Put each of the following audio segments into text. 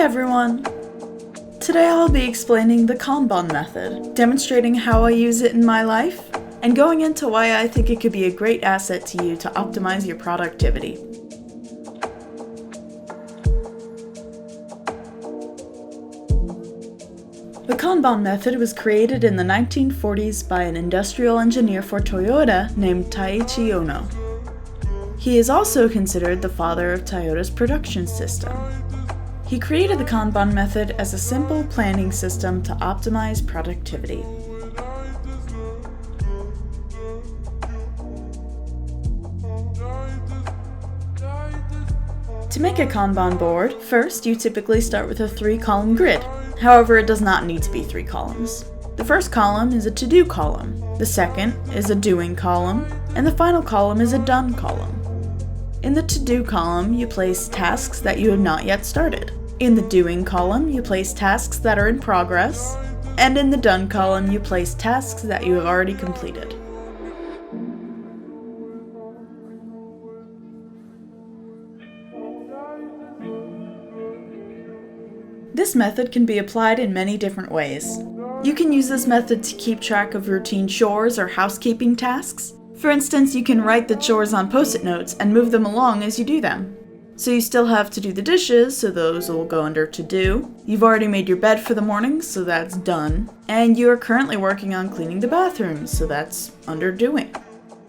everyone! Today I'll be explaining the Kanban method, demonstrating how I use it in my life, and going into why I think it could be a great asset to you to optimize your productivity. The Kanban method was created in the 1940s by an industrial engineer for Toyota named Taiichi Ohno. He is also considered the father of Toyota's production system. He created the Kanban method as a simple planning system to optimize productivity. To make a Kanban board, first you typically start with a 3-column grid. However, it does not need to be 3 columns. The first column is a to-do column, the second is a doing column, and the final column is a done column. In the to-do column, you place tasks that you have not yet started. In the doing column, you place tasks that are in progress, and in the done column, you place tasks that you have already completed. This method can be applied in many different ways. You can use this method to keep track of routine chores or housekeeping tasks. For instance, you can write the chores on post-it notes and move them along as you do them. So you still have to do the dishes, so those will go under to do. You've already made your bed for the morning, so that's done. And you are currently working on cleaning the bathrooms, so that's under doing.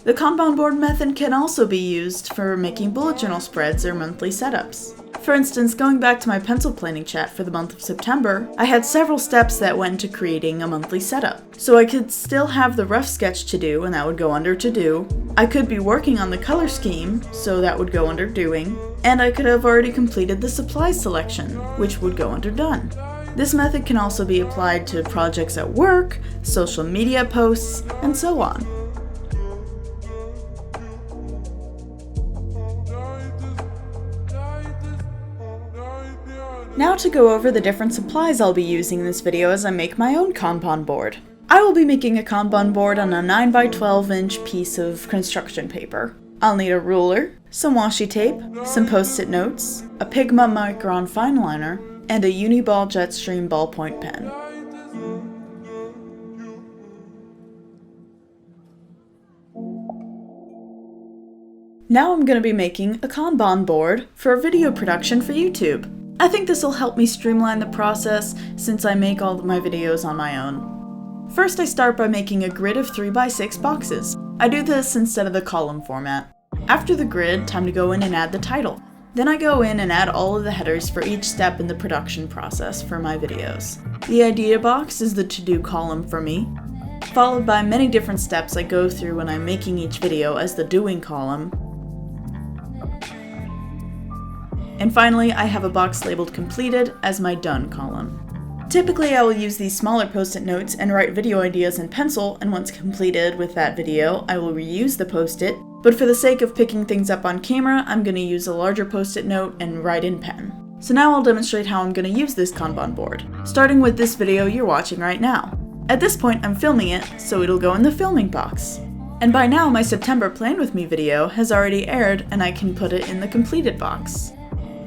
The Kanban board method can also be used for making bullet journal spreads or monthly setups. For instance, going back to my pencil planning chat for the month of September, I had several steps that went into creating a monthly setup. So I could still have the rough sketch to do, and that would go under to do. I could be working on the color scheme, so that would go under doing. And I could have already completed the supply selection, which would go under done. This method can also be applied to projects at work, social media posts, and so on. Now to go over the different supplies I'll be using in this video as I make my own Kanban board. I will be making a Kanban board on a 9x12-inch piece of construction paper. I'll need a ruler, some washi tape, some post-it notes, a Pigma Micron fineliner, and a Uniball Jetstream ballpoint pen. Now I'm going to be making a Kanban board for a video production for YouTube. I think this will help me streamline the process since I make all of my videos on my own. First, I start by making a grid of 3x6 boxes. I do this instead of the column format. After the grid, time to go in and add the title. Then I go in and add all of the headers for each step in the production process for my videos. The idea box is the to-do column for me, followed by many different steps I go through when I'm making each video as the doing column. And finally, I have a box labeled completed as my done column. Typically, I will use these smaller post-it notes and write video ideas in pencil, and once completed with that video, I will reuse the post-it. But for the sake of picking things up on camera, I'm going to use a larger post-it note and write in pen. So now I'll demonstrate how I'm going to use this Kanban board, starting with this video you're watching right now. At this point, I'm filming it, so it'll go in the filming box. And by now, my September Plan With Me video has already aired, and I can put it in the completed box.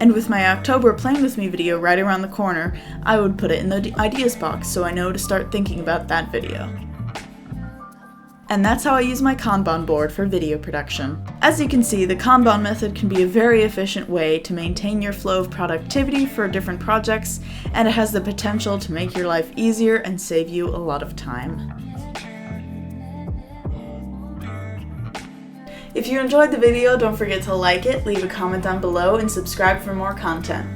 And with my October Plan With Me video right around the corner, I would put it in the ideas box so I know to start thinking about that video. And that's how I use my Kanban board for video production. As you can see, the Kanban method can be a very efficient way to maintain your flow of productivity for different projects, and it has the potential to make your life easier and save you a lot of time. If you enjoyed the video, don't forget to like it, leave a comment down below, and subscribe for more content.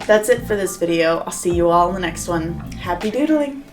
That's it for this video. I'll see you all in the next one. Happy doodling!